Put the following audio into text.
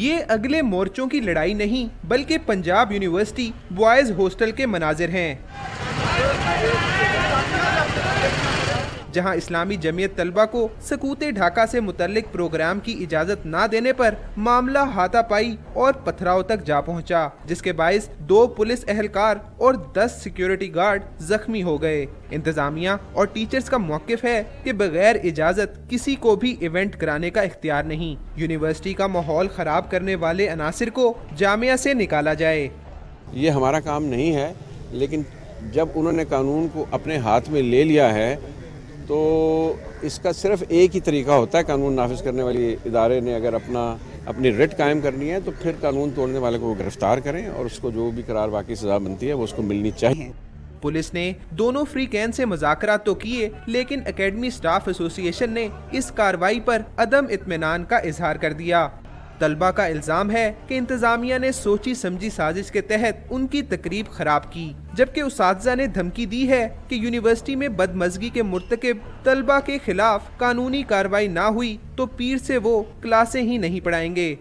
یہ اگلے مورچوں کی لڑائی نہیں بلکہ پنجاب یونیورسٹی بوائز ہاسٹل کے مناظر ہیں، جہاں اسلامی جمعیت طلبہ کو سقوط ڈھاکہ سے متعلق پروگرام کی اجازت نہ دینے پر معاملہ ہاتھا پائی اور پتھراؤ تک جا پہنچا، جس کے باعث 2 پولیس اہلکار اور 10 سیکیورٹی گارڈ زخمی ہو گئے۔ انتظامیہ اور ٹیچرز کا موقف ہے کہ بغیر اجازت کسی کو بھی ایونٹ کرانے کا اختیار نہیں، یونیورسٹی کا ماحول خراب کرنے والے عناصر کو جامعہ سے نکالا جائے۔ یہ ہمارا کام نہیں ہے، لیکن جب انہوں نے قانون کو اپنے ہاتھ میں لے لیا ہے تو اس کا صرف ایک ہی طریقہ ہوتا ہے، قانون نافذ کرنے والی ادارے نے اگر اپنی رٹ قائم کرنی ہے تو پھر قانون توڑنے والے کو گرفتار کریں اور اس کو جو بھی قرار باقی سزا بنتی ہے وہ اس کو ملنی چاہیے۔ پولیس نے دونوں فری کین سے مذاکرات تو کیے، لیکن اکیڈمی سٹاف ایسوسی ایشن نے اس کارروائی پر عدم اطمینان کا اظہار کر دیا۔ طلبہ کا الزام ہے کہ انتظامیہ نے سوچی سمجھی سازش کے تحت ان کی تقریب خراب کی، جبکہ اساتذہ نے دھمکی دی ہے کہ یونیورسٹی میں بدمزگی کے مرتکب طلبہ کے خلاف قانونی کارروائی نہ ہوئی تو پیر سے وہ کلاسیں ہی نہیں پڑھائیں گے۔